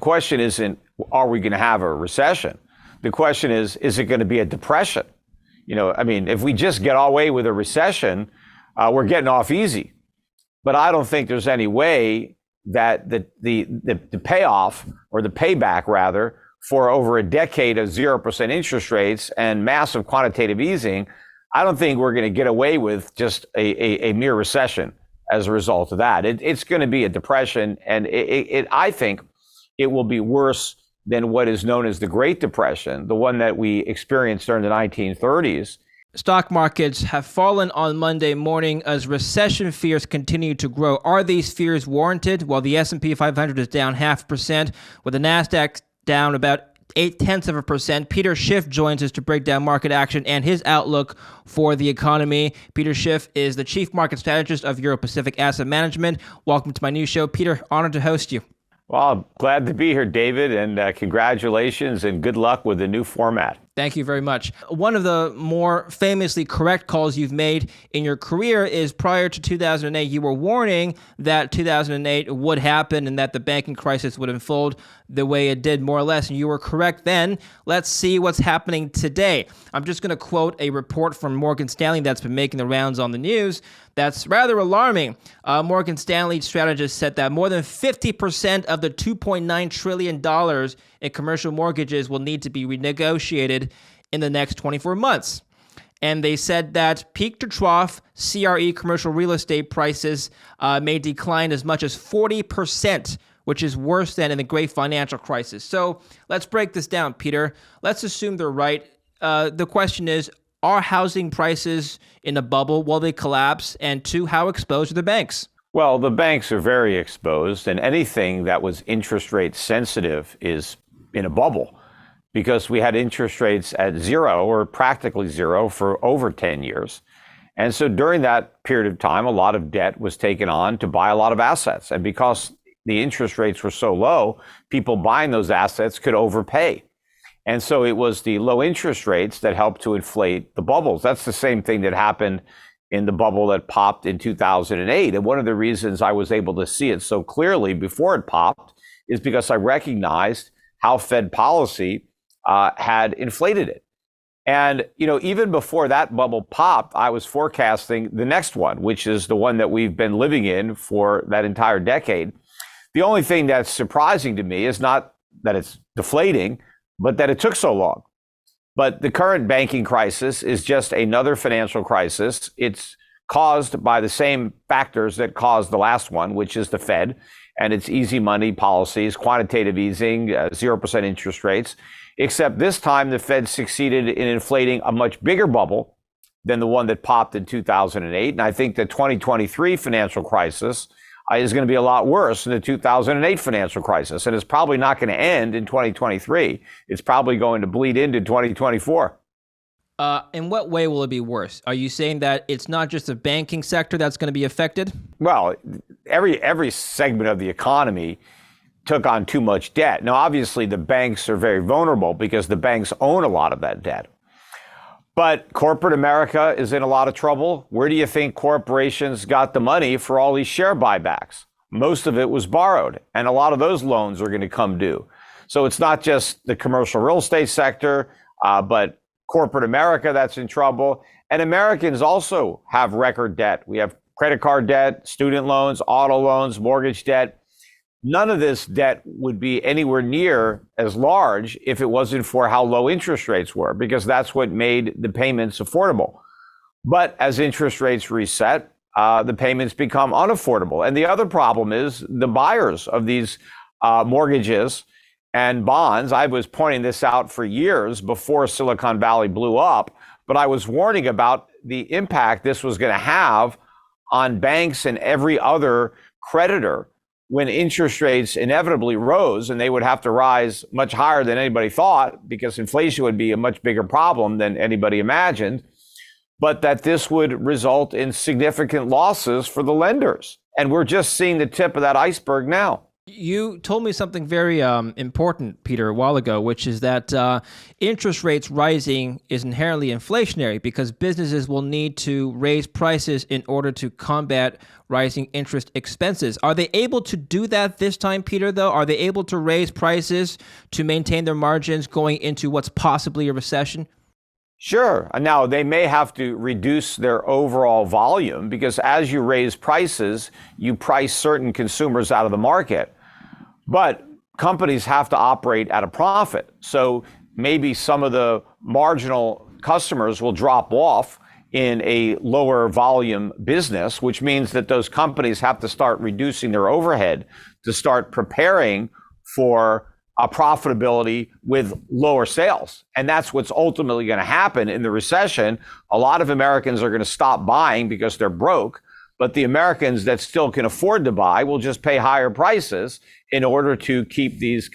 question isn't, are we going to have a recession? The question is it going to be a depression? I mean, if we just get away with a recession, we're getting off easy. But I don't think there's any way that the payoff, or the payback rather, for over a decade of 0% interest rates and massive quantitative easing, I don't think we're going to get away with just a mere recession as a result of that. It's going to be a depression, and I think it will be worse than what is known as the Great Depression, the one that we experienced during the 1930s. Stock markets have fallen on Monday morning as recession fears continue to grow. Are these fears warranted? Well, the S&P 500 is down 0.5%, with the NASDAQ down about 0.8%. Peter Schiff joins us to break down market action and his outlook for the economy. Peter Schiff is the Chief Market Strategist of Euro Pacific Asset Management. Welcome to my new show. Peter, honored to host you. Well, I'm glad to be here, David, and congratulations and good luck with the new format. Thank you very much. One of the more famously correct calls you've made in your career is prior to 2008, you were warning that 2008 would happen and that the banking crisis would unfold the way it did, more or less, and you were correct then. Let's see what's happening today. I'm just going to quote a report from Morgan Stanley that's been making the rounds on the news. That's rather alarming. Morgan Stanley strategist said that more than 50% of the $2.9 trillion in commercial mortgages will need to be renegotiated in the next 24 months. And they said that peak to trough CRE commercial real estate prices may decline as much as 40%, which is worse than in the great financial crisis. So let's break this down, Peter. Let's assume they're right. The question is, are housing prices in a bubble? Will they collapse? And two, how exposed are the banks? Well, the banks are very exposed, and anything that was interest rate sensitive is in a bubble, because we had interest rates at zero or practically zero for over 10 years. And so during that period of time, a lot of debt was taken on to buy a lot of assets. And because the interest rates were so low, people buying those assets could overpay. And so it was the low interest rates that helped to inflate the bubbles. That's the same thing that happened in the bubble that popped in 2008. And one of the reasons I was able to see it so clearly before it popped is because I recognized how Fed policy had inflated it. And, even before that bubble popped, I was forecasting the next one, which is the one that we've been living in for that entire decade. The only thing that's surprising to me is not that it's deflating, but that it took so long. But the current banking crisis is just another financial crisis. It's caused by the same factors that caused the last one, which is the Fed and its easy money policies, quantitative easing, 0% interest rates, except this time the Fed succeeded in inflating a much bigger bubble than the one that popped in 2008. And I think the 2023 financial crisis is going to be a lot worse than the 2008 financial crisis. And it's probably not going to end in 2023. It's probably going to bleed into 2024. In what way will it be worse? Are you saying that it's not just the banking sector that's going to be affected? Well, every segment of the economy took on too much debt. Now, obviously, the banks are very vulnerable because the banks own a lot of that debt. But corporate America is in a lot of trouble. Where do you think corporations got the money for all these share buybacks? Most of it was borrowed, and a lot of those loans are going to come due. So it's not just the commercial real estate sector, but corporate America that's in trouble. And Americans also have record debt. We have credit card debt, student loans, auto loans, mortgage debt. None of this debt would be anywhere near as large if it wasn't for how low interest rates were, because that's what made the payments affordable. But as interest rates reset, the payments become unaffordable. And the other problem is the buyers of these mortgages and bonds. I was pointing this out for years before Silicon Valley blew up, but I was warning about the impact this was going to have on banks and every other creditor when interest rates inevitably rose, and they would have to rise much higher than anybody thought because inflation would be a much bigger problem than anybody imagined, but that this would result in significant losses for the lenders. And we're just seeing the tip of that iceberg now. You told me something very important, Peter, a while ago, which is that interest rates rising is inherently inflationary because businesses will need to raise prices in order to combat rising interest expenses. Are they able to do that this time, Peter, though? Are they able to raise prices to maintain their margins going into what's possibly a recession? Sure. Now, they may have to reduce their overall volume because as you raise prices, you price certain consumers out of the market. But companies have to operate at a profit. So maybe some of the marginal customers will drop off in a lower volume business, which means that those companies have to start reducing their overhead to start preparing for a profitability with lower sales. And that's what's ultimately going to happen in the recession. A lot of Americans are going to stop buying because they're broke, but the Americans that still can afford to buy will just pay higher prices in order to keep these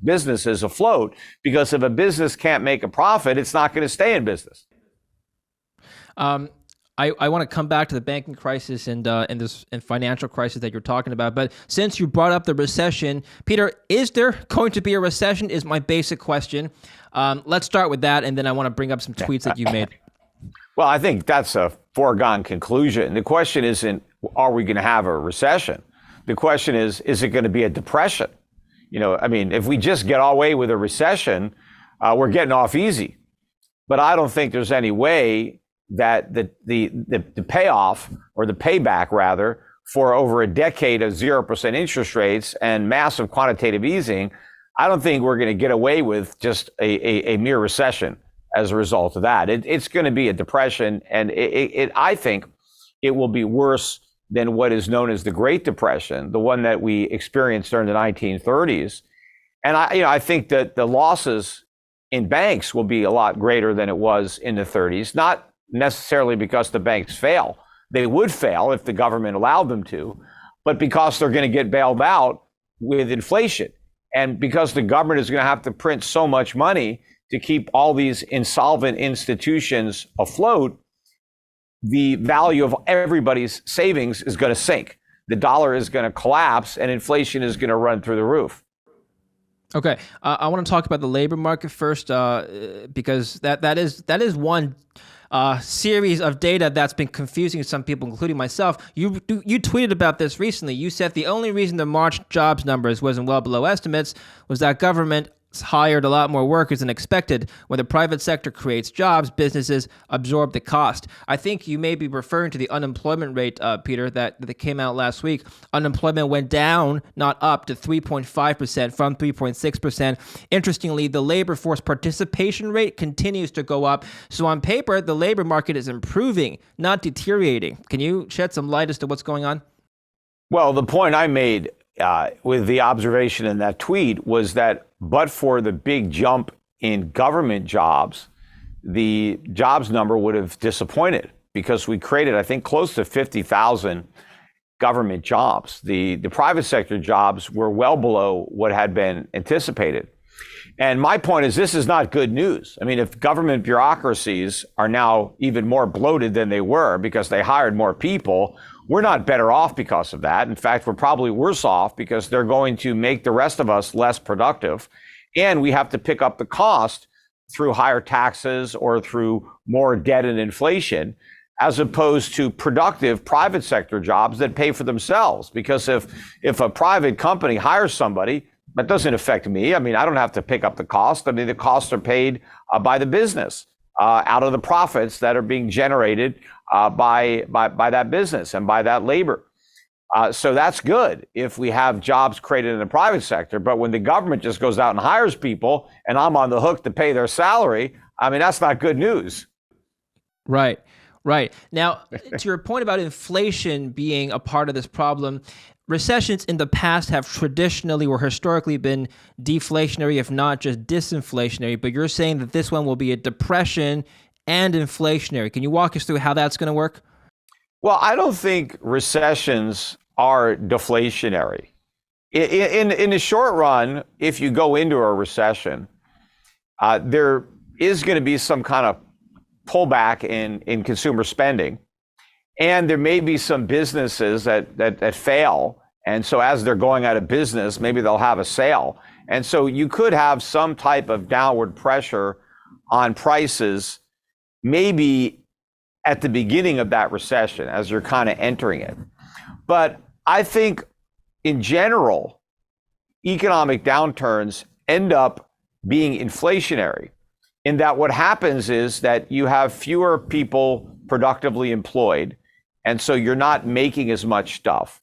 businesses afloat. Because if a business can't make a profit, it's not going to stay in business. I want to come back to the banking crisis and financial crisis that you're talking about. But since you brought up the recession, Peter, is there going to be a recession is my basic question. Let's start with that, and then I want to bring up some tweets that you made. Well, I think that's a foregone conclusion. The question isn't, are we going to have a recession? The question is it going to be a depression? I mean, if we just get away with a recession, we're getting off easy. But I don't think there's any way that the payoff, or the payback rather, for over a decade of 0% interest rates and massive quantitative easing, I don't think we're going to get away with just a mere recession as a result of that. It's going to be a depression, and I think it will be worse than what is known as the Great Depression, the one that we experienced during the 1930s. And I think that the losses in banks will be a lot greater than it was in the 30s, not necessarily because the banks fail. They would fail if the government allowed them to, but because they're going to get bailed out with inflation. And because the government is going to have to print so much money to keep all these insolvent institutions afloat, the value of everybody's savings is going to sink. The dollar is going to collapse and inflation is going to run through the roof. Okay, I want to talk about the labor market first because that is one series of data that's been confusing to some people, including myself. You tweeted about this recently. You said the only reason the March jobs numbers wasn't well below estimates was that government hired a lot more workers than expected. When the private sector creates jobs, businesses absorb the cost. I think you may be referring to the unemployment rate, Peter, that came out last week. Unemployment went down, not up, to 3.5% from 3.6%. Interestingly, the labor force participation rate continues to go up. So on paper, the labor market is improving, not deteriorating. Can you shed some light as to what's going on? Well, the point I made with the observation in that tweet was that but for the big jump in government jobs, the jobs number would have disappointed because we created, I think, close to 50,000 government jobs. The private sector jobs were well below what had been anticipated. And my point is, this is not good news. I mean, if government bureaucracies are now even more bloated than they were because they hired more people, we're not better off because of that. In fact, we're probably worse off because they're going to make the rest of us less productive. And we have to pick up the cost through higher taxes or through more debt and inflation, as opposed to productive private sector jobs that pay for themselves. Because if a private company hires somebody, that doesn't affect me. I mean, I don't have to pick up the cost. I mean, the costs are paid by the business out of the profits that are being generated by that business and by that labor. So that's good if we have jobs created in the private sector. But when the government just goes out and hires people and I'm on the hook to pay their salary, I mean, that's not good news. Right. Now, to your point about inflation being a part of this problem, recessions in the past have traditionally or historically been deflationary, if not just disinflationary. But you're saying that this one will be a depression and inflationary. Can you walk us through how that's going to work? Well, I don't think recessions are deflationary. In the short run, if you go into a recession, there is going to be some kind of pullback in consumer spending. And there may be some businesses that fail And so as they're going out of business, maybe they'll have a sale. And so you could have some type of downward pressure on prices, maybe at the beginning of that recession as you're kind of entering it. But I think in general, economic downturns end up being inflationary, in that what happens is that you have fewer people productively employed, and so you're not making as much stuff.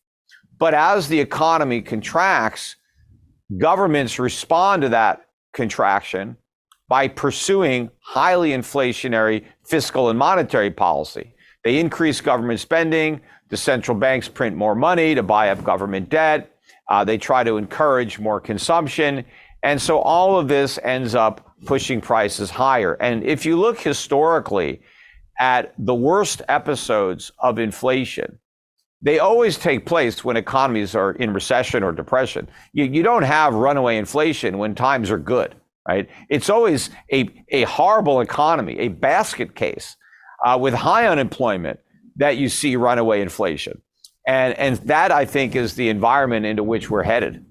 But as the economy contracts, governments respond to that contraction by pursuing highly inflationary fiscal and monetary policy. They increase government spending, the central banks print more money to buy up government debt, they try to encourage more consumption, and so all of this ends up pushing prices higher. And if you look historically at the worst episodes of inflation, they always take place when economies are in recession or depression. You don't have runaway inflation when times are good, right? It's always a horrible economy, a basket case with high unemployment that you see runaway inflation. And that, I think, is the environment into which we're headed.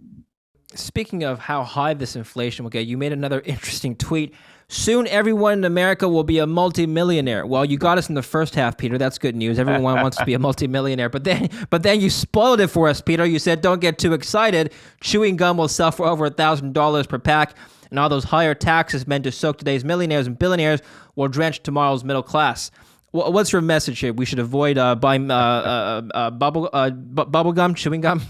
Speaking of how high this inflation will get, you made another interesting tweet. Soon everyone in America will be a multimillionaire. Well, you got us in the first half, Peter. That's good news. Everyone wants to be a multimillionaire. But then you spoiled it for us, Peter. You said, don't get too excited. Chewing gum will sell for over $1,000 per pack. And all those higher taxes meant to soak today's millionaires and billionaires will drench tomorrow's middle class. What's your message here? We should avoid buying bubble gum, chewing gum?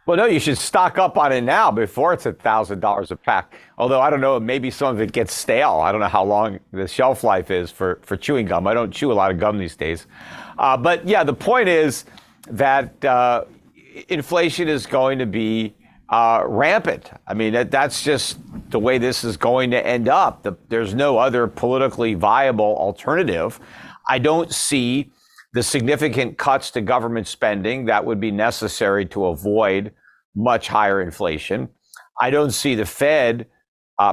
Well, no, you should stock up on it now before it's $1,000 a pack. Although I don't know, maybe some of it gets stale. I don't know how long the shelf life is for chewing gum. I don't chew a lot of gum these days. But yeah, the point is that inflation is going to be rampant. I mean, that's just the way this is going to end up. There's no other politically viable alternative. I don't see the significant cuts to government spending that would be necessary to avoid much higher inflation. I don't see the Fed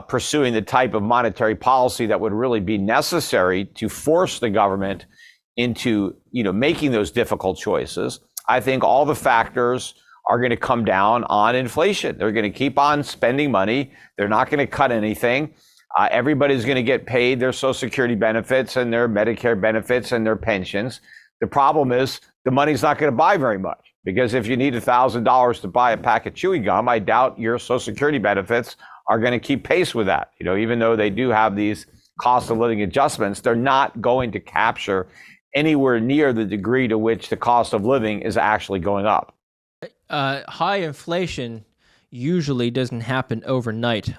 pursuing the type of monetary policy that would really be necessary to force the government into, making those difficult choices. I think all the factors are going to come down on inflation. They're going to keep on spending money. They're not going to cut anything. Everybody's going to get paid their Social Security benefits and their Medicare benefits and their pensions. The problem is the money's not going to buy very much, because if you need $1,000 to buy a pack of chewing gum, I doubt your Social Security benefits are going to keep pace with that. Even though they do have these cost of living adjustments, they're not going to capture anywhere near the degree to which the cost of living is actually going up. High inflation usually doesn't happen overnight.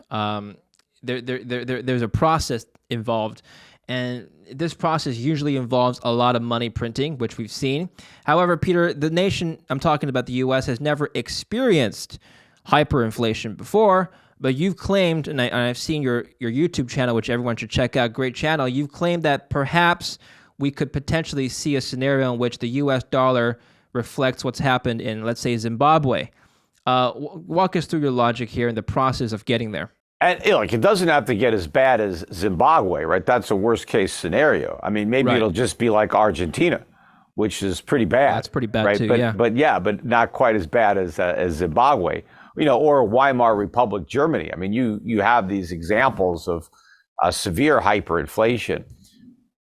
There's a process involved. And this process usually involves a lot of money printing, which we've seen. However, Peter, the nation, I'm talking about the U.S., has never experienced hyperinflation before, but you've claimed, and I've seen your YouTube channel, which everyone should check out, great channel, you've claimed that perhaps we could potentially see a scenario in which the U.S. dollar reflects what's happened in, let's say, Zimbabwe. Walk us through your logic here and the process of getting there. And it doesn't have to get as bad as Zimbabwe, right? That's a worst case scenario. I mean, maybe It'll just be like Argentina, which is pretty bad. That's pretty bad, right? too, But not quite as bad as Zimbabwe, or Weimar Republic Germany. I mean, you have these examples of severe hyperinflation.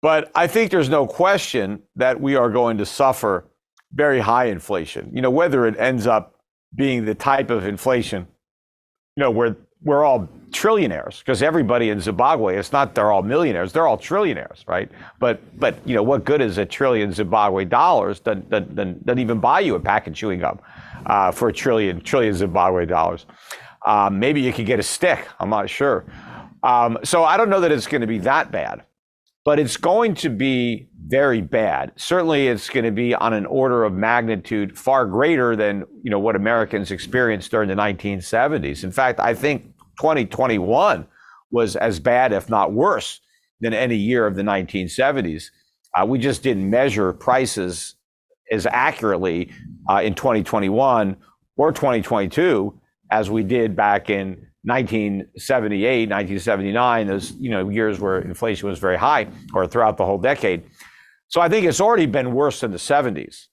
But I think there's no question that we are going to suffer very high inflation. Whether it ends up being the type of inflation, where we're all trillionaires, because everybody in Zimbabwe, it's not they're all millionaires, they're all trillionaires, right? But what good is $1 trillion Zimbabwe dollars doesn't even buy you a pack of chewing gum for $1 trillion Zimbabwe dollars. Maybe you could get a stick, I'm not sure. So I don't know that it's going to be that bad, but it's going to be very bad. Certainly it's going to be on an order of magnitude far greater than what Americans experienced during the 1970s. In fact, I think 2021 was as bad, if not worse, than any year of the 1970s. We just didn't measure prices as accurately in 2021 or 2022 as we did back in 1978, 1979, those years where inflation was very high, or throughout the whole decade. So I think it's already been worse than the 70s.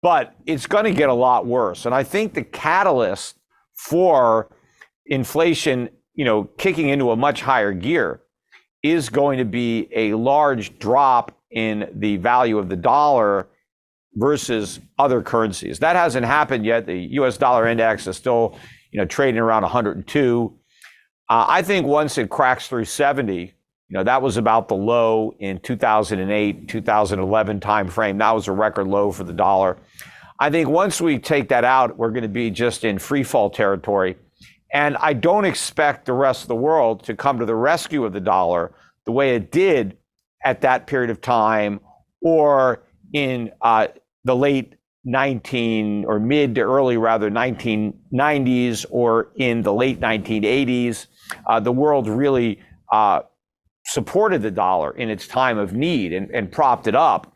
but it's going to get a lot worse. And I think the catalyst for inflation, kicking into a much higher gear is going to be a large drop in the value of the dollar versus other currencies. That hasn't happened yet. The US dollar index is still, trading around 102. I think once it cracks through 70, that was about the low in 2008, 2011 timeframe. That was a record low for the dollar. I think once we take that out, we're going to be just in free fall territory. And I don't expect the rest of the world to come to the rescue of the dollar the way it did at that period of time, or in the late mid to early 1990s, or in the late 1980s. The world really supported the dollar in its time of need and propped it up.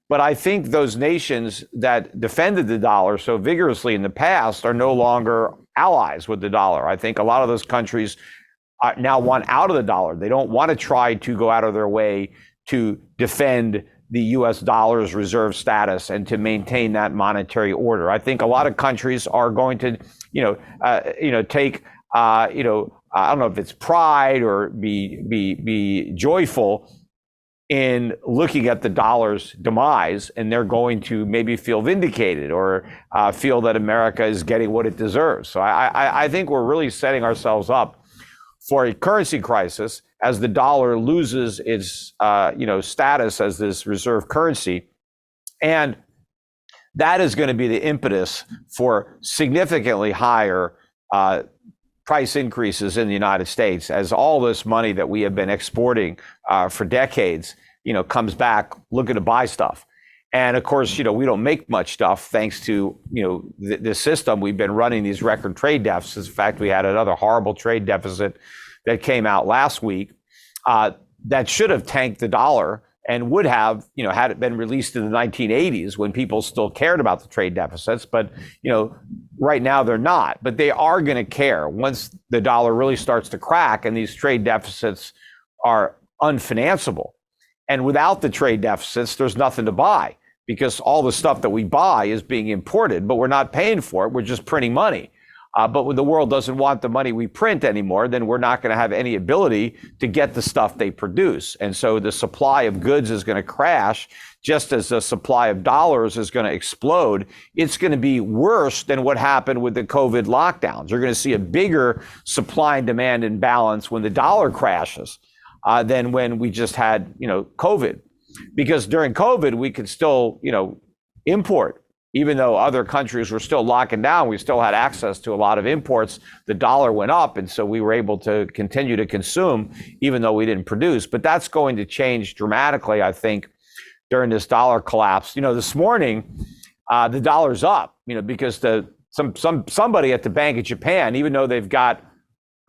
But I think those nations that defended the dollar so vigorously in the past are no longer allies with the dollar. I think a lot of those countries now want out of the dollar. They don't want to try to go out of their way to defend the US dollar's reserve status and to maintain that monetary order. I think a lot of countries are going to, take, I don't know if it's pride or be joyful in looking at the dollar's demise, and they're going to maybe feel vindicated or feel that America is getting what it deserves. So I think we're really setting ourselves up for a currency crisis as the dollar loses its status as this reserve currency. And that is going to be the impetus for significantly higher price increases in the United States, as all this money that we have been exporting for decades, comes back looking to buy stuff. And of course, we don't make much stuff thanks to, the system. We've been running these record trade deficits. In fact, we had another horrible trade deficit that came out last week that should have tanked the dollar and would have, had it been released in the 1980s when people still cared about the trade deficits. But, right now they're not. But they are going to care once the dollar really starts to crack and these trade deficits are unfinanceable. And without the trade deficits, there's nothing to buy, because all the stuff that we buy is being imported, but we're not paying for it. We're just printing money. But when the world doesn't want the money we print anymore, then we're not going to have any ability to get the stuff they produce. And so the supply of goods is going to crash, just as the supply of dollars is going to explode. It's going to be worse than what happened with the COVID lockdowns. You're going to see a bigger supply and demand imbalance when the dollar crashes than when we just had, COVID. Because during COVID, we could still, import. Even though other countries were still locking down, we still had access to a lot of imports. The dollar went up, and so we were able to continue to consume, even though we didn't produce. But that's going to change dramatically, I think, during this dollar collapse. This morning, the dollar's up, because somebody at the Bank of Japan, even though they've got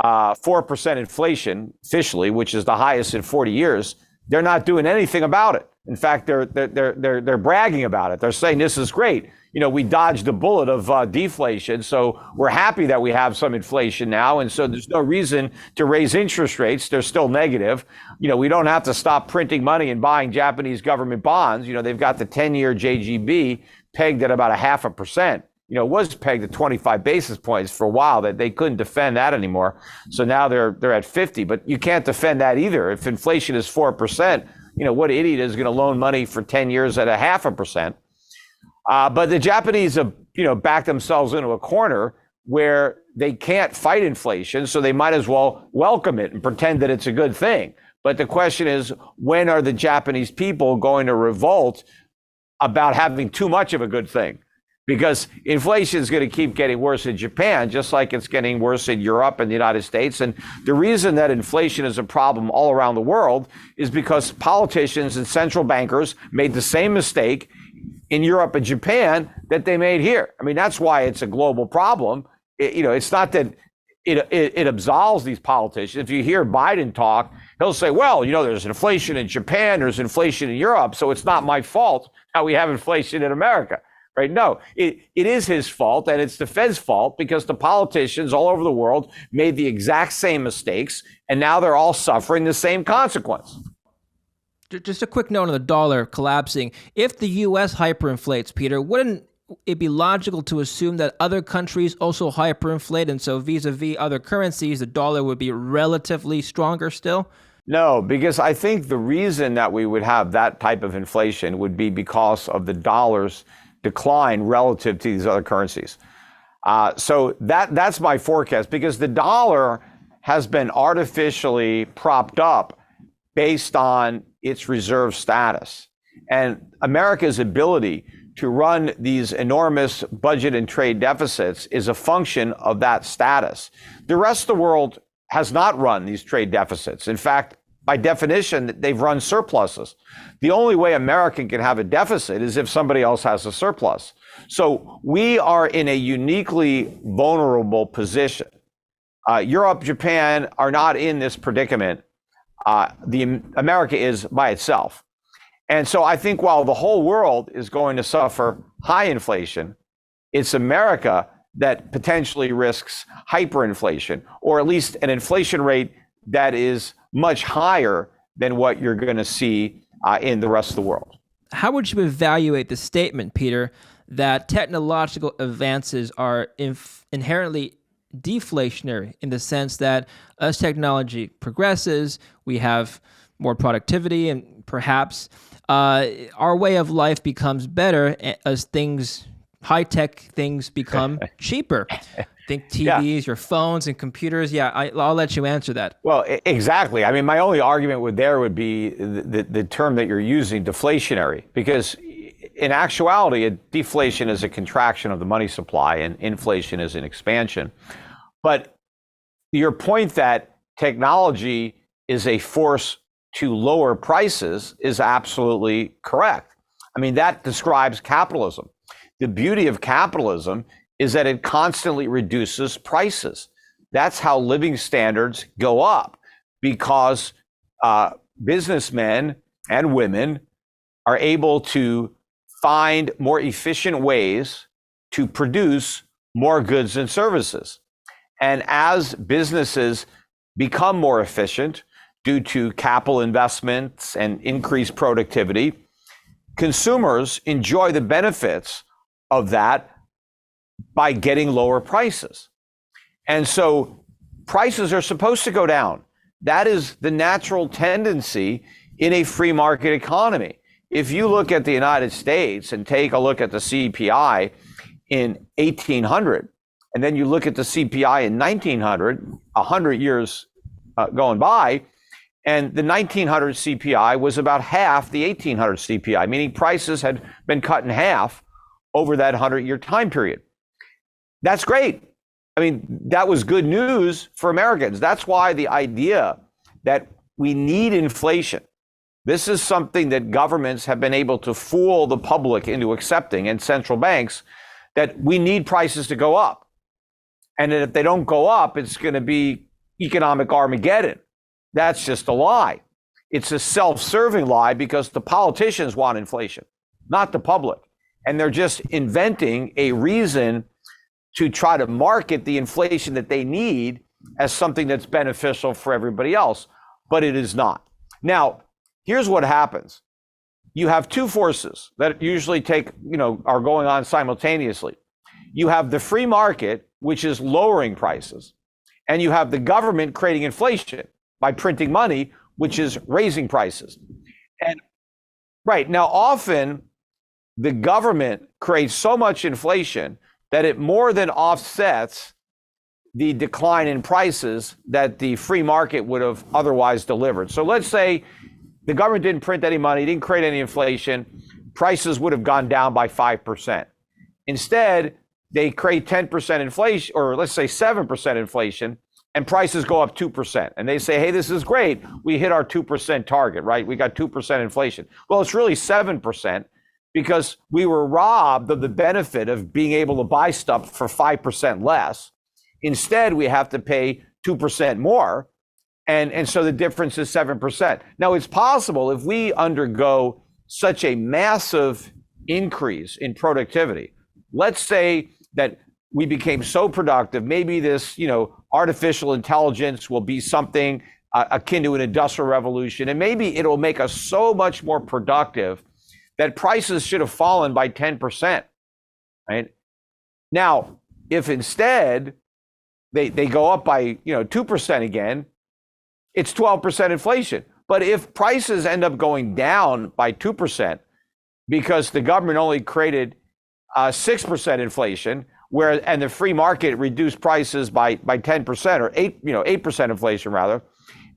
4% inflation officially, which is the highest in 40 years, they're not doing anything about it. In fact, they're bragging about it. They're saying this is great. We dodged a bullet of deflation, so we're happy that we have some inflation now, and so there's no reason to raise interest rates. They're still negative. We don't have to stop printing money and buying Japanese government bonds. They've got the 10-year JGB pegged at about 0.5%. It was pegged at 25 basis points for a while. That they couldn't defend that anymore. So now they're at 50, but you can't defend that either. If inflation is 4%, what idiot is going to loan money for 10 years at 0.5%? But the Japanese have, backed themselves into a corner where they can't fight inflation, so they might as well welcome it and pretend that it's a good thing. But the question is, when are the Japanese people going to revolt about having too much of a good thing? Because inflation is going to keep getting worse in Japan, just like it's getting worse in Europe and the United States. And the reason that inflation is a problem all around the world is because politicians and central bankers made the same mistake in Europe and Japan that they made here. I mean, that's why it's a global problem. It's not that it absolves these politicians. If you hear Biden talk, he'll say, well, there's inflation in Japan, there's inflation in Europe, so it's not my fault how we have inflation in America. Right? No, it is his fault, and it's the Fed's fault, because the politicians all over the world made the exact same mistakes, and now they're all suffering the same consequence. Just a quick note on the dollar collapsing. If the U.S. hyperinflates, Peter, wouldn't it be logical to assume that other countries also hyperinflate, and so vis-a-vis other currencies, the dollar would be relatively stronger still? No, because I think the reason that we would have that type of inflation would be because of the dollar's decline relative to these other currencies. So that's my forecast, because the dollar has been artificially propped up based on its reserve status. And America's ability to run these enormous budget and trade deficits is a function of that status. The rest of the world has not run these trade deficits. In fact, by definition, they've run surpluses. The only way America can have a deficit is if somebody else has a surplus. So we are in a uniquely vulnerable position. Europe, Japan are not in this predicament. America is by itself. And so I think while the whole world is going to suffer high inflation, it's America that potentially risks hyperinflation, or at least an inflation rate that is much higher than what you're going to see in the rest of the world. How would you evaluate the statement, Peter, that technological advances are inherently deflationary, in the sense that as technology progresses, we have more productivity, and perhaps our way of life becomes better as high-tech things become cheaper? Think TVs, your phones and computers. Yeah, I'll let you answer that. Well, exactly. I mean, my only argument would be the term that you're using, deflationary, because in actuality, deflation is a contraction of the money supply and inflation is an expansion. But your point that technology is a force to lower prices is absolutely correct. I mean, that describes capitalism. The beauty of capitalism is that it constantly reduces prices. That's how living standards go up, because businessmen and women are able to find more efficient ways to produce more goods and services. And as businesses become more efficient due to capital investments and increased productivity, consumers enjoy the benefits of that by getting lower prices. And so prices are supposed to go down. That is the natural tendency in a free market economy. If you look at the United States and take a look at the CPI in 1800, and then you look at the CPI in 1900, 100 years going by, and the 1900 CPI was about half the 1800 CPI, meaning prices had been cut in half over that 100-year time period. That's great. I mean, that was good news for Americans. That's why the idea that we need inflation, this is something that governments have been able to fool the public into accepting, and central banks, that we need prices to go up. And that if they don't go up, it's going to be economic Armageddon. That's just a lie. It's a self-serving lie, because the politicians want inflation, not the public. And they're just inventing a reason to try to market the inflation that they need as something that's beneficial for everybody else, but it is not. Now, here's what happens. You have two forces that usually are going on simultaneously. You have the free market, which is lowering prices, and you have the government creating inflation by printing money, which is raising prices. And right now, often the government creates so much inflation that it more than offsets the decline in prices that the free market would have otherwise delivered. So let's say the government didn't print any money, didn't create any inflation, prices would have gone down by 5%. Instead, they create 10% inflation, or let's say 7% inflation, and prices go up 2%. And they say, hey, this is great. We hit our 2% target, right? We got 2% inflation. Well, it's really 7%, because we were robbed of the benefit of being able to buy stuff for 5% less. Instead, we have to pay 2% more. And so the difference is 7%. Now, it's possible if we undergo such a massive increase in productivity, let's say that we became so productive, maybe this, artificial intelligence will be something akin to an industrial revolution, and maybe it'll make us so much more productive that prices should have fallen by 10%. right? Now, if instead they go up by 2% again, it's 12% inflation. But if prices end up going down by 2% because the government only created 6% inflation, and the free market reduced prices by 10% or 8% inflation rather,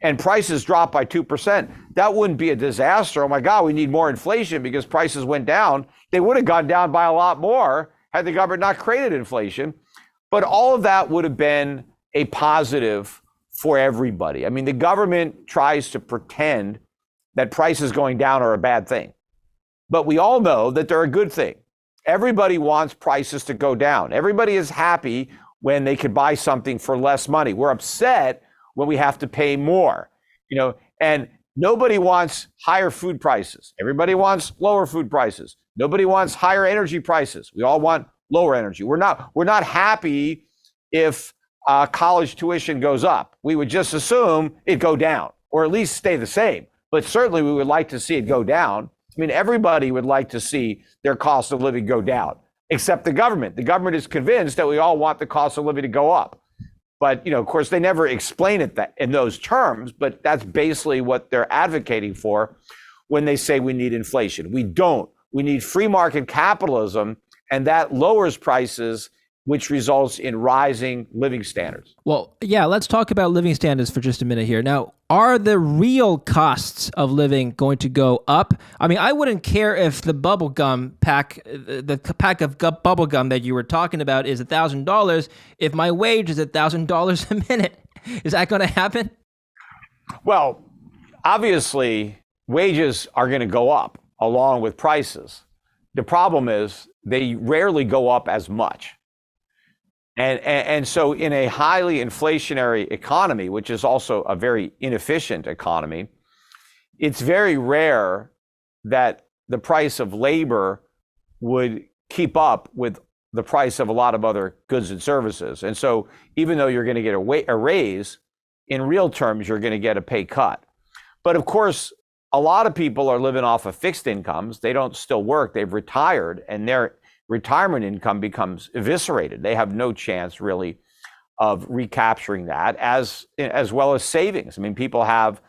and prices dropped by 2%, that wouldn't be a disaster. Oh my God, we need more inflation because prices went down. They would have gone down by a lot more had the government not created inflation. But all of that would have been a positive for everybody. I mean, the government tries to pretend that prices going down are a bad thing. But we all know that they're a good thing. Everybody wants prices to go down. Everybody is happy when they could buy something for less money. We're upset when we have to pay more, and nobody wants higher food prices. Everybody wants lower food prices. Nobody wants higher energy prices. We all want lower energy. We're not happy if college tuition goes up. We would just assume it go down or at least stay the same. But certainly we would like to see it go down. I mean, everybody would like to see their cost of living go down, except the government. The government is convinced that we all want the cost of living to go up. But, of course, they never explain it in those terms, but that's basically what they're advocating for when they say we need inflation. We don't. We need free market capitalism, and that lowers prices, which results in rising living standards. Well, yeah, let's talk about living standards for just a minute here. Now, are the real costs of living going to go up? I mean, I wouldn't care if the bubblegum pack, the pack of bubblegum that you were talking about is $1,000 if my wage is $1,000 a minute. Is that going to happen? Well, obviously, wages are going to go up along with prices. The problem is they rarely go up as much. And so in a highly inflationary economy, which is also a very inefficient economy, it's very rare that the price of labor would keep up with the price of a lot of other goods and services. And so even though you're going to get a raise, in real terms, you're going to get a pay cut. But of course, a lot of people are living off of fixed incomes. They don't still work. They've retired, and their retirement income becomes eviscerated. They have no chance really of recapturing that, as well as savings. I mean, people have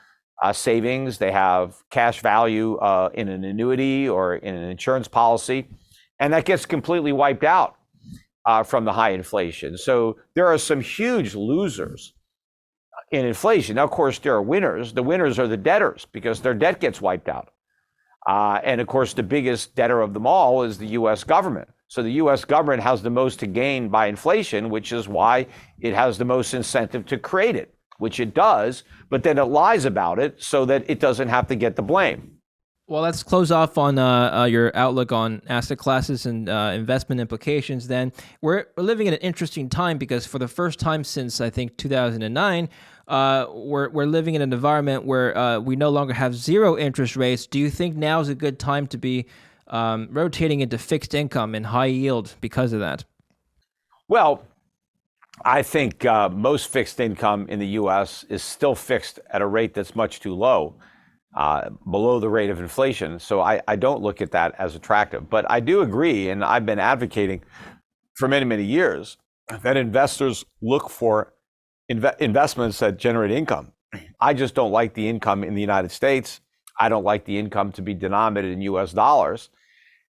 savings. They have cash value in an annuity or in an insurance policy, and that gets completely wiped out from the high inflation. So there are some huge losers in inflation. Now, of course, there are winners. The winners are the debtors because their debt gets wiped out. And of course, the biggest debtor of them all is the U.S. government. So the U.S. government has the most to gain by inflation, which is why it has the most incentive to create it, which it does, but then it lies about it so that it doesn't have to get the blame. Well, let's close off on your outlook on asset classes and investment implications then. We're living in an interesting time because for the first time since, I think, 2009, we're living in an environment where we no longer have zero interest rates. Do you think now is a good time to be rotating into fixed income and high yield because of that? Well, I think most fixed income in the U.S. is still fixed at a rate that's much too low, below the rate of inflation. So I don't look at that as attractive. But I do agree, and I've been advocating for many, many years, that investors look for investments that generate income. I just don't like the income in the United States. I don't like the income to be denominated in U.S. dollars.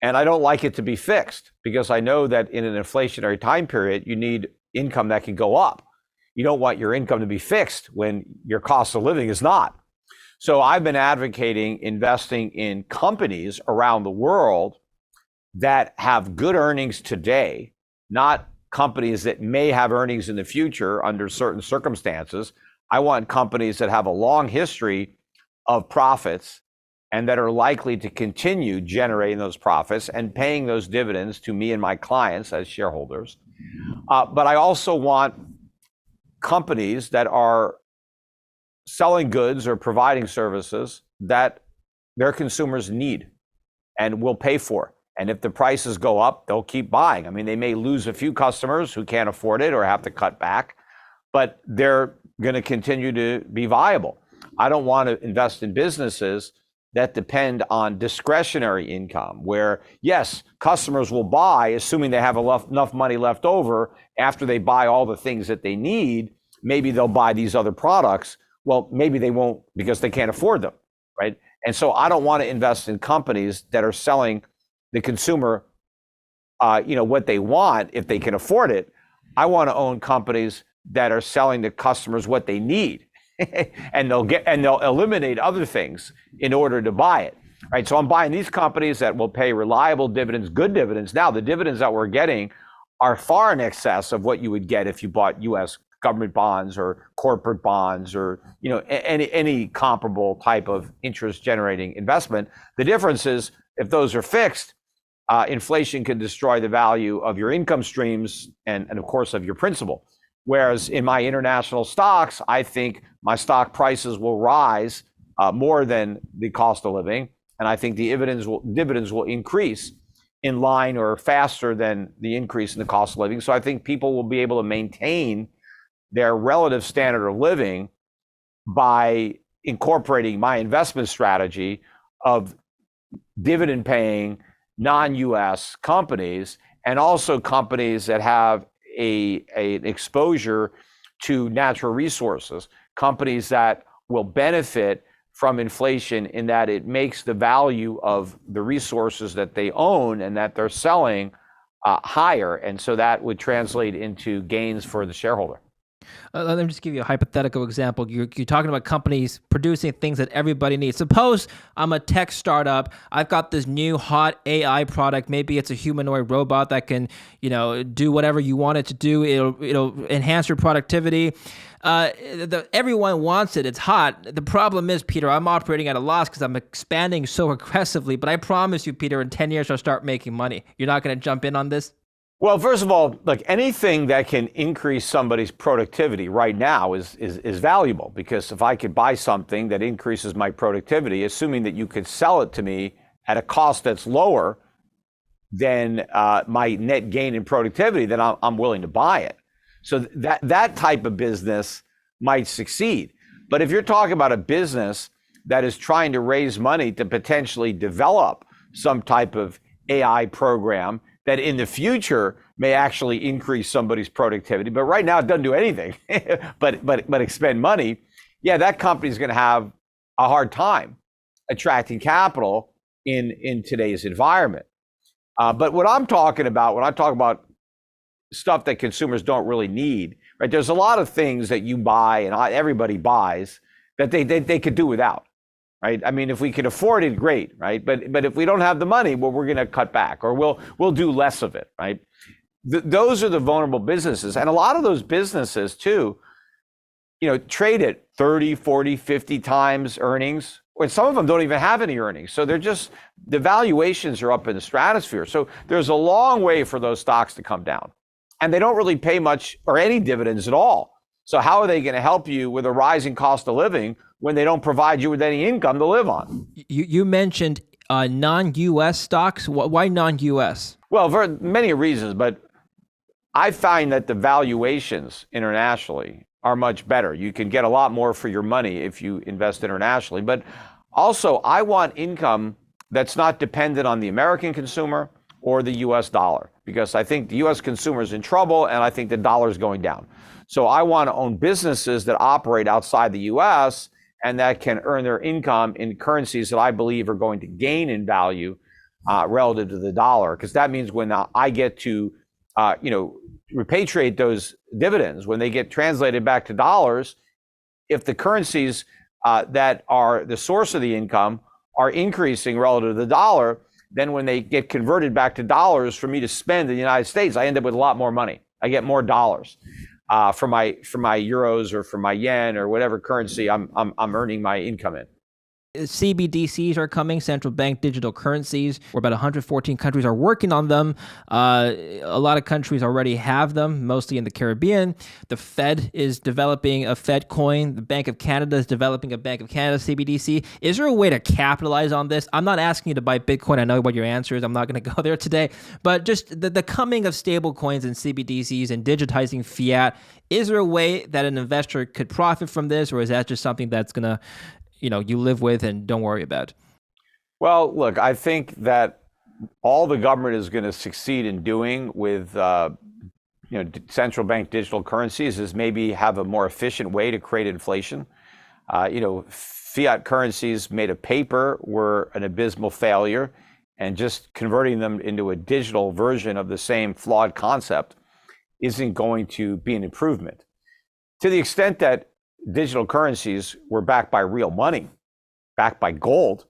And I don't like it to be fixed because I know that in an inflationary time period, you need income that can go up. You don't want your income to be fixed when your cost of living is not. So I've been advocating investing in companies around the world that have good earnings today, not companies that may have earnings in the future under certain circumstances. I want companies that have a long history of profits and that are likely to continue generating those profits and paying those dividends to me and my clients as shareholders. But I also want companies that are selling goods or providing services that their consumers need and will pay for. And if the prices go up, they'll keep buying. I mean, they may lose a few customers who can't afford it or have to cut back, but they're going to continue to be viable. I don't want to invest in businesses that depend on discretionary income, where yes, customers will buy, assuming they have enough money left over after they buy all the things that they need. Maybe they'll buy these other products. Well, maybe they won't because they can't afford them, right? And so I don't want to invest in companies that are selling the consumer, what they want if they can afford it. I want to own companies that are selling the customers what they need, and they'll eliminate other things in order to buy it, right? So I'm buying these companies that will pay reliable dividends, good dividends. Now the dividends that we're getting are far in excess of what you would get if you bought U.S. government bonds or corporate bonds or any comparable type of interest generating investment. The difference is if those are fixed, inflation can destroy the value of your income streams and of course of your principal. Whereas in my international stocks, I think my stock prices will rise more than the cost of living, and I think the dividends will increase in line or faster than the increase in the cost of living. So I think people will be able to maintain their relative standard of living by incorporating my investment strategy of dividend paying non-U.S. companies, and also companies that have an exposure to natural resources, companies that will benefit from inflation in that it makes the value of the resources that they own and that they're selling higher. And so that would translate into gains for the shareholder. Let me just give you a hypothetical example. You're talking about companies producing things that everybody needs. Suppose I'm a tech startup. I've got this new hot AI product. Maybe it's a humanoid robot that can, do whatever you want it to do. It'll enhance your productivity. Everyone wants it. It's hot. The problem is, Peter, I'm operating at a loss because I'm expanding so aggressively. But I promise you, Peter, in 10 years, I'll start making money. You're not going to jump in on this? Well, first of all, look, anything that can increase somebody's productivity right now is valuable, because if I could buy something that increases my productivity, assuming that you could sell it to me at a cost that's lower than my net gain in productivity, then I'm willing to buy it. So that type of business might succeed. But if you're talking about a business that is trying to raise money to potentially develop some type of AI program that in the future may actually increase somebody's productivity, but right now it doesn't do anything but expend money, that company's going to have a hard time attracting capital in today's environment. But what I'm talking about, when I talk about stuff that consumers don't really need, right? There's a lot of things that you buy and everybody buys that they could do without. Right? I mean, if we can afford it, great, right? But if we don't have the money, well, we're going to cut back, or we'll do less of it, right? Those are the vulnerable businesses. And a lot of those businesses too, trade at 30, 40, 50 times earnings, or some of them don't even have any earnings. So the valuations are up in the stratosphere. So there's a long way for those stocks to come down. And they don't really pay much or any dividends at all. So how are they going to help you with a rising cost of living when they don't provide you with any income to live on? You mentioned non-U.S. stocks. Why non-U.S.? Well, for many reasons, but I find that the valuations internationally are much better. You can get a lot more for your money if you invest internationally. But also, I want income that's not dependent on the American consumer or the U.S. dollar, because I think the U.S. consumer is in trouble and I think the dollar is going down. So I want to own businesses that operate outside the U.S. and that can earn their income in currencies that I believe are going to gain in value relative to the dollar, because that means when I get to repatriate those dividends, when they get translated back to dollars, if the currencies that are the source of the income are increasing relative to the dollar, then when they get converted back to dollars for me to spend in the United States, I end up with a lot more money. I get more dollars for my euros or for my yen or whatever currency I'm earning my income in. CBDCs are coming, central bank digital currencies, where about 114 countries are working on them. A lot of countries already have them, mostly in the Caribbean. The Fed is developing a Fed coin. The Bank of Canada is developing a Bank of Canada CBDC. Is there a way to capitalize on this? I'm not asking you to buy Bitcoin. I know what your answer is. I'm not going to go there today. But just the coming of stable coins and CBDCs and digitizing fiat, is there a way that an investor could profit from this, or is that just something that's going to you live with and don't worry about? Well, look, I think that all the government is going to succeed in doing with central bank digital currencies is maybe have a more efficient way to create inflation. Fiat currencies made of paper were an abysmal failure, and just converting them into a digital version of the same flawed concept isn't going to be an improvement. To the extent that digital currencies were backed by real money, backed by gold,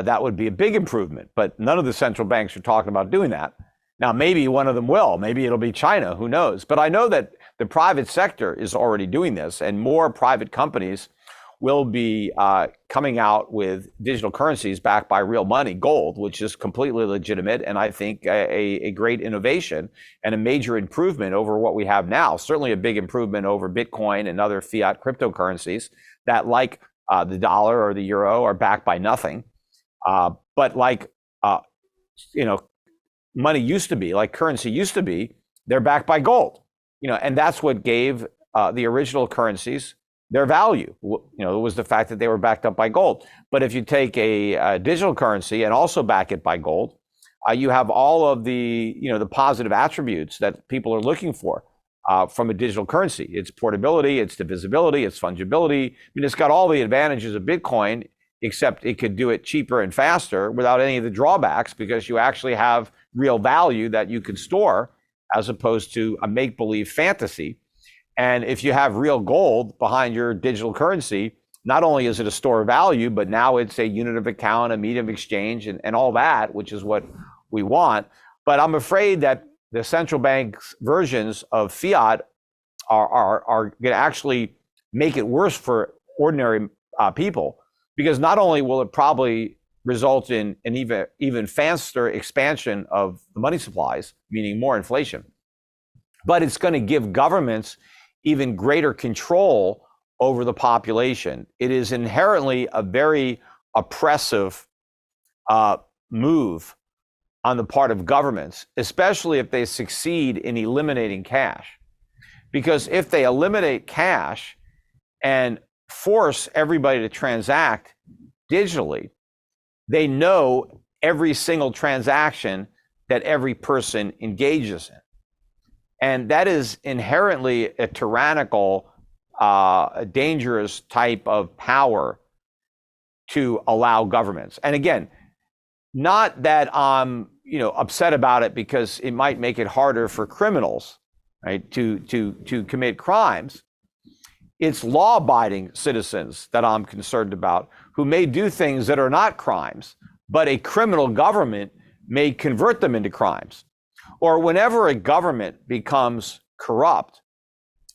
that would be a big improvement. But none of the central banks are talking about doing that. Now, maybe one of them will. Maybe it'll be China. Who knows? But I know that the private sector is already doing this, and more private companies will be coming out with digital currencies backed by real money, gold, which is completely legitimate, and I think a great innovation and a major improvement over what we have now. Certainly a big improvement over Bitcoin and other fiat cryptocurrencies that, like the dollar or the euro, are backed by nothing. But like money used to be, like currency used to be, they're backed by gold. And that's what gave the original currencies their value. It was the fact that they were backed up by gold. But if you take a digital currency and also back it by gold, you have all of the the positive attributes that people are looking for from a digital currency. It's portability, it's divisibility, it's fungibility. It's got all the advantages of Bitcoin, except it could do it cheaper and faster without any of the drawbacks, because you actually have real value that you can store as opposed to a make-believe fantasy. And if you have real gold behind your digital currency, not only is it a store of value, but now it's a unit of account, a medium of exchange, and all that, which is what we want. But I'm afraid that the central bank's versions of fiat are going to actually make it worse for ordinary people, because not only will it probably result in an even faster expansion of the money supplies, meaning more inflation, but it's going to give governments even greater control over the population. It is inherently a very oppressive move on the part of governments, especially if they succeed in eliminating cash. Because if they eliminate cash and force everybody to transact digitally, they know every single transaction that every person engages in. And that is inherently a tyrannical, dangerous type of power to allow governments. And again, not that I'm upset about it because it might make it harder for criminals, right, to commit crimes. It's law-abiding citizens that I'm concerned about, who may do things that are not crimes, but a criminal government may convert them into crimes. Or whenever a government becomes corrupt,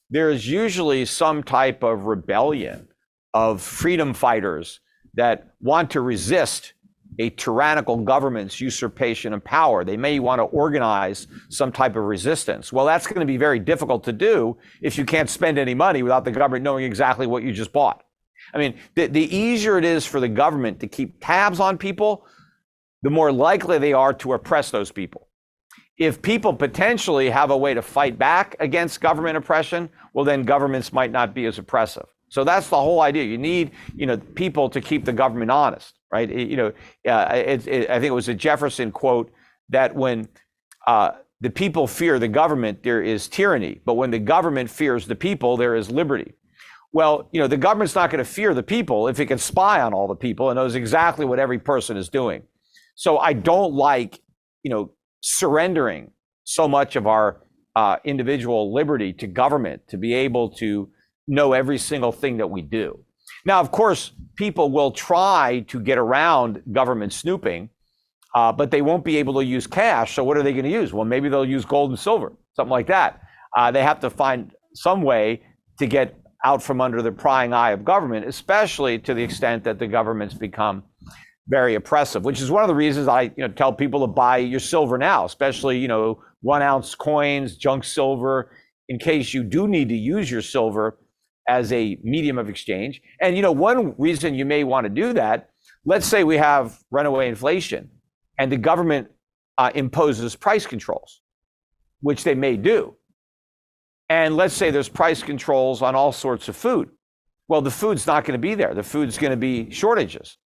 there is usually some type of rebellion of freedom fighters that want to resist a tyrannical government's usurpation of power. They may want to organize some type of resistance. Well, that's going to be very difficult to do if you can't spend any money without the government knowing exactly what you just bought. I mean, the easier it is for the government to keep tabs on people, the more likely they are to oppress those people. If people potentially have a way to fight back against government oppression, well, then governments might not be as oppressive. So that's the whole idea. You need, people to keep the government honest, right? I think it was a Jefferson quote that when the people fear the government, there is tyranny. But when the government fears the people, there is liberty. Well, the government's not going to fear the people if it can spy on all the people and knows exactly what every person is doing. So I don't like, surrendering so much of our individual liberty to government to be able to know every single thing that we do. Now, of course, people will try to get around government snooping, but they won't be able to use cash. So what are they going to use? Well, maybe they'll use gold and silver, something like that. They have to find some way to get out from under the prying eye of government, especially to the extent that the government's become very oppressive, which is one of the reasons I tell people to buy your silver now, especially 1 ounce coins, junk silver, in case you do need to use your silver as a medium of exchange. And one reason you may want to do that, let's say we have runaway inflation and the government imposes price controls, which they may do. And let's say there's price controls on all sorts of food. Well, the food's not going to be there. The food's going to be shortages.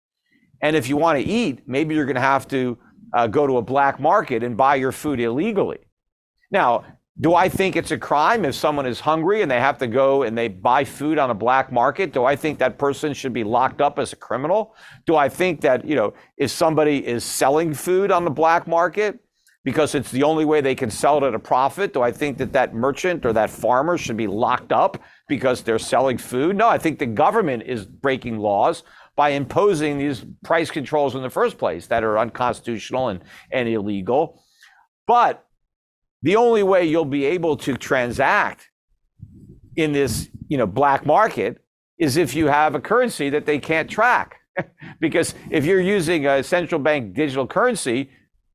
And if you want to eat, maybe you're going to have to go to a black market and buy your food illegally. Now, do I think it's a crime if someone is hungry and they have to go and they buy food on a black market? Do I think that person should be locked up as a criminal? Do I think that, if somebody is selling food on the black market because it's the only way they can sell it at a profit, do I think that that merchant or that farmer should be locked up because they're selling food? No, I think the government is breaking laws by imposing these price controls in the first place that are unconstitutional and illegal. But the only way you'll be able to transact in this, black market is if you have a currency that they can't track. Because if you're using a central bank digital currency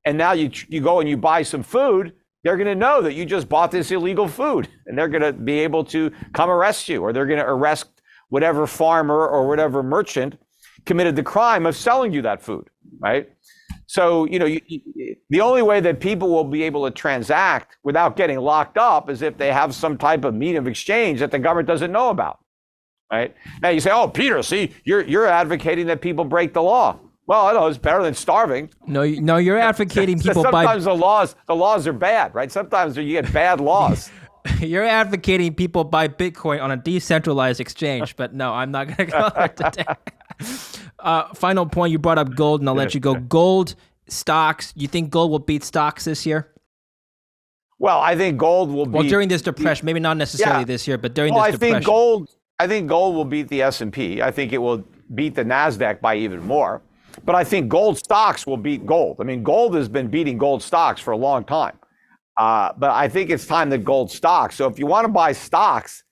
and now you go and you buy some food, they're going to know that you just bought this illegal food, and they're going to be able to come arrest you, or they're going to arrest whatever farmer or whatever merchant committed the crime of selling you that food, right? So, the only way that people will be able to transact without getting locked up is if they have some type of means of exchange that the government doesn't know about, right? Now you say, oh, Peter, see, you're advocating that people break the law. Well, I know it's better than starving. No, you're advocating people sometimes the laws are bad, right? Sometimes you get bad laws. You're advocating people buy Bitcoin on a decentralized exchange, but no, I'm not going to go there today. Final point, you brought up gold, and I'll let you go. Gold, stocks, you think gold will beat stocks this year? Well, I think gold will beat... Well, during this depression, maybe not necessarily this year, but during this depression. I think gold will beat the S&P. I think it will beat the NASDAQ by even more. But I think gold stocks will beat gold. I mean, gold has been beating gold stocks for a long time. But I think it's time that gold stocks. So if you want to buy stocks,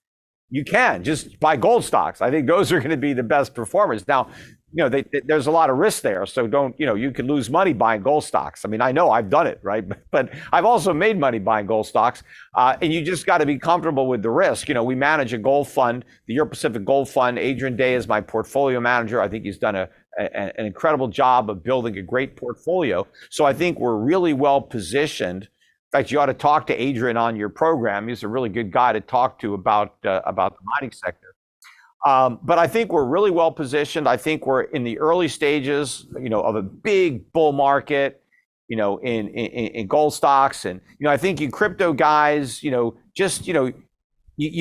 you can just buy gold stocks. I think those are going to be the best performers. Now, there's a lot of risk there. So don't, you can lose money buying gold stocks. I mean, I know I've done it, right? But I've also made money buying gold stocks. And you just got to be comfortable with the risk. We manage a gold fund, the Euro Pacific Gold Fund. Adrian Day is my portfolio manager. I think he's done an incredible job of building a great portfolio. So I think we're really well positioned. In fact, you ought to talk to Adrian on your program. He's a really good guy to talk to about the mining sector. But I think we're really well positioned. I think we're in the early stages, of a big bull market, in gold stocks. And, I think you crypto guys, you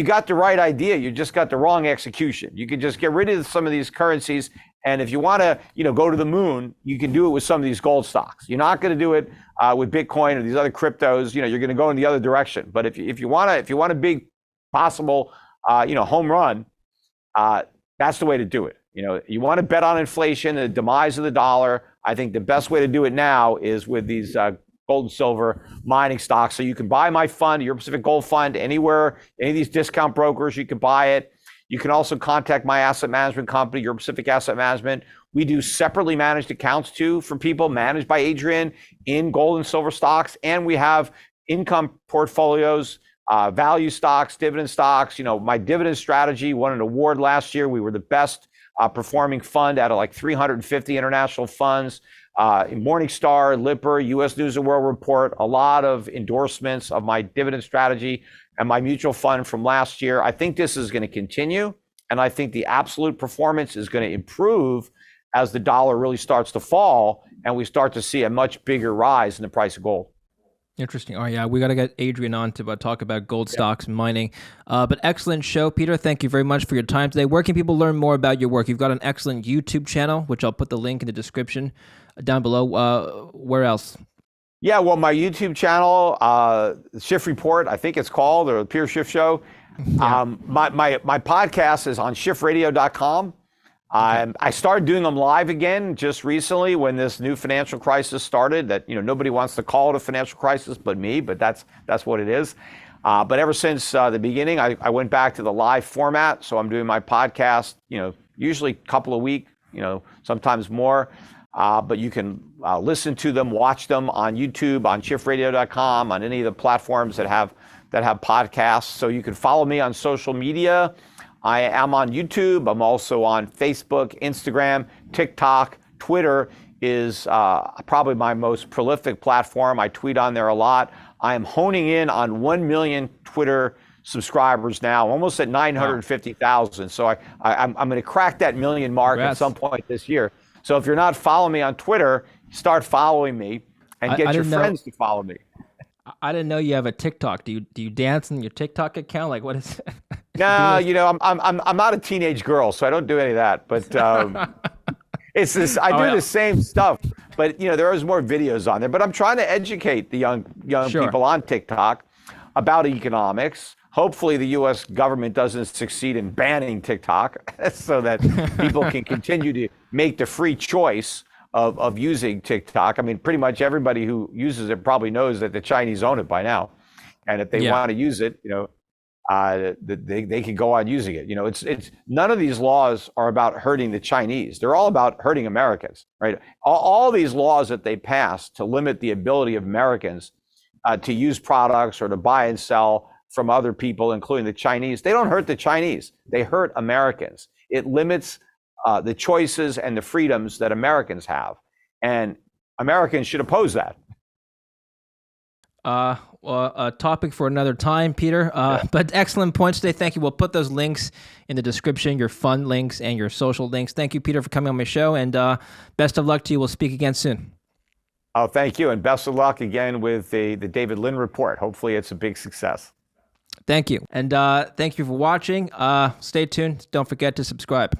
got the right idea. You just got the wrong execution. You can just get rid of some of these currencies. And if you want to, go to the moon, you can do it with some of these gold stocks. You're not going to do it with Bitcoin or these other cryptos. You're going to go in the other direction. But if you want a big possible, home run, that's the way to do it. You want to bet on inflation and the demise of the dollar. I think the best way to do it now is with these gold and silver mining stocks. So you can buy my fund, Euro Pacific Gold Fund, anywhere, any of these discount brokers, you can buy it. You can also contact my asset management company, Euro Pacific Asset Management. We do separately managed accounts too for people managed by Adrian in gold and silver stocks. And we have income portfolios, value stocks, dividend stocks. My dividend strategy won an award last year. We were the best performing fund out of like 350 international funds. Morningstar, Lipper, U.S. News and World Report, a lot of endorsements of my dividend strategy and my mutual fund from last year. I think this is going to continue, and I think the absolute performance is going to improve as the dollar really starts to fall and we start to see a much bigger rise in the price of gold. Interesting. Oh, yeah, we got to get Adrian on to talk about gold stocks and mining. But excellent show, Peter. Thank you very much for your time today. Where can people learn more about your work? You've got an excellent YouTube channel, which I'll put the link in the description down below. Where else? Yeah, well, my YouTube channel, Schiff Report, I think it's called, or the Peter Schiff Show. Yeah. My podcast is on schiffradio.com. I started doing them live again just recently when this new financial crisis started. That nobody wants to call it a financial crisis but me, but that's what it is. But ever since the beginning, I went back to the live format. So I'm doing my podcast, usually a couple a week, sometimes more. But you can listen to them, watch them on YouTube, on schiffradio.com, on any of the platforms that have podcasts. So you can follow me on social media. I am on YouTube. I'm also on Facebook, Instagram, TikTok. Twitter is probably my most prolific platform. I tweet on there a lot. I am honing in on 1 million Twitter subscribers now, almost at 950,000. So I'm going to crack that million mark at some point this year. So if you're not following me on Twitter, start following me and get your didn't know- friends to follow me. I didn't know you have a TikTok. Do you dance in your TikTok account? Like, what is it? No, you know, I'm not a teenage girl, so I don't do any of that. But it's this. I do the same stuff, but you know, there is more videos on there. But I'm trying to educate the young Sure. people on TikTok about economics. Hopefully, the U.S. government doesn't succeed in banning TikTok, so that people can continue to make the free choice of using TikTok. I mean, pretty much everybody who uses it probably knows that the Chinese own it by now, and if they want to use it, you know, they can go on using it. You know, it's none of these laws are about hurting the Chinese. They're all about hurting Americans, right? All these laws that they pass to limit the ability of Americans to use products or to buy and sell from other people, including the Chinese, they don't hurt the Chinese. They hurt Americans. It limits the choices and the freedoms that Americans have, and Americans should oppose that. Well, a topic for another time, Peter. But excellent points today. Thank you. We'll put those links in the description, your fund links and your social links. Thank you, Peter, for coming on my show, and best of luck to you. We'll speak again soon. Oh, thank you, and best of luck again with the David Lynn report. Hopefully, it's a big success. Thank you, and thank you for watching. Stay tuned. Don't forget to subscribe.